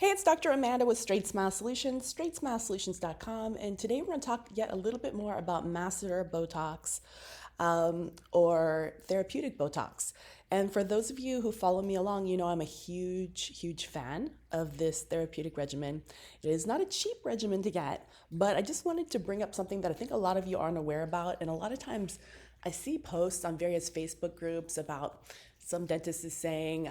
Hey, it's Dr. Amanda with Straightsmile Solutions, straightsmilesolutions.com, and today we're going to talk yet a little bit more about Masseter Botox or therapeutic Botox. And for those of you who follow me along, you know I'm a huge fan of this therapeutic regimen. It is not a cheap regimen to get, but I just wanted to bring up something that I think a lot of you aren't aware about, and a lot of times I see posts on various Facebook groups about some dentist is saying,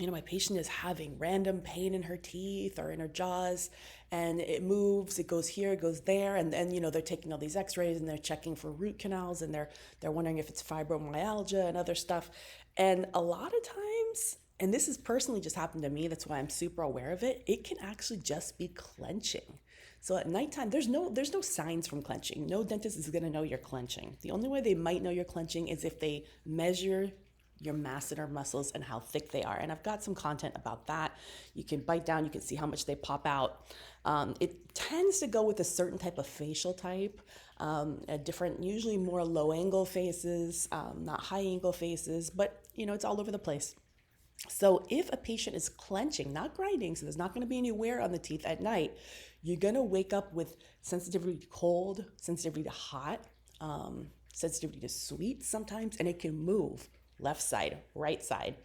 my patient is having random pain in her teeth or in her jaws, and it moves, it goes here, it goes there, and then, they're taking all these x-rays and they're checking for root canals, and they're wondering if it's fibromyalgia and other stuff. And a lot of times, and this has personally just happened to me, that's why I'm super aware of it, it can actually just be clenching. So at nighttime, there's no signs from clenching. No dentist is going to know you're clenching. The only way they might know you're clenching is if they measure your masseter muscles and how thick they are. And I've got some content about that. You can bite down, you can see how much they pop out. It tends to go with a certain type of facial type, a different, usually more low angle faces, not high angle faces, but it's all over the place. So if a patient is clenching, not grinding, so there's not going to be any wear on the teeth at night, you're going to wake up with sensitivity to cold, sensitivity to hot, sensitivity to sweet sometimes, and it can move left side, right side.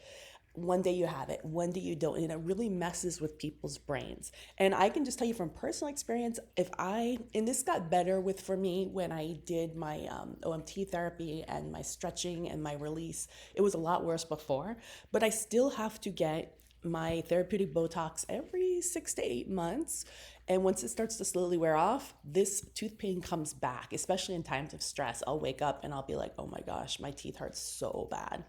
One day you have it, one day you don't, and it really messes with people's brains. And I can just tell you from personal experience, and this got better for me when I did my OMT therapy and my stretching and my release. It was a lot worse before, but I still have to get my therapeutic Botox every 6 to 8 months. And once it starts to slowly wear off, this tooth pain comes back, especially in times of stress. I'll wake up and I'll be like, oh my gosh, my teeth hurt so bad.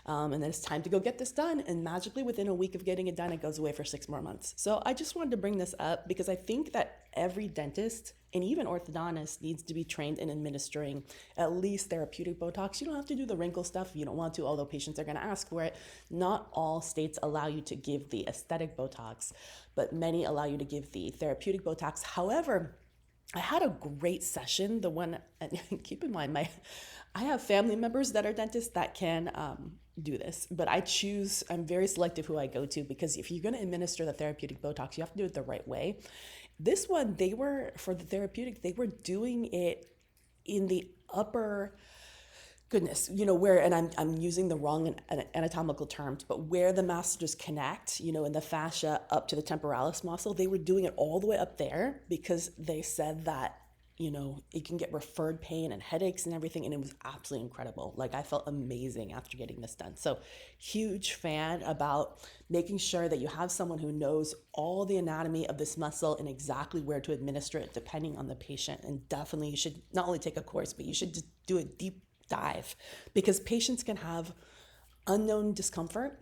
And then it's time to go get this done. And magically within a week of getting it done, it goes away for 6 more months. So I just wanted to bring this up because I think that every dentist and even orthodontist needs to be trained in administering at least therapeutic Botox. You don't have to do the wrinkle stuff if you don't want to, although patients are going to ask for it. Not all states allow you to give the aesthetic Botox, but many allow you to give the therapeutic Botox. However, I had a great session. And keep in mind, I have family members that are dentists that can do this, but I'm very selective who I go to, because if you're going to administer the therapeutic Botox, you have to do it the right way. This one, for the therapeutic, they were doing it in the upper, goodness, where, and I'm using the wrong anatomical terms, but where the masseters connect, in the fascia up to the temporalis muscle, they were doing it all the way up there because they said that, it can get referred pain and headaches and everything. And it was absolutely incredible. Like, I felt amazing after getting this done. So huge fan about making sure that you have someone who knows all the anatomy of this muscle and exactly where to administer it depending on the patient. And definitely you should not only take a course, but you should just do a deep dive, because patients can have unknown discomfort,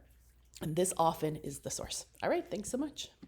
and this often is the source. All right, thanks so much.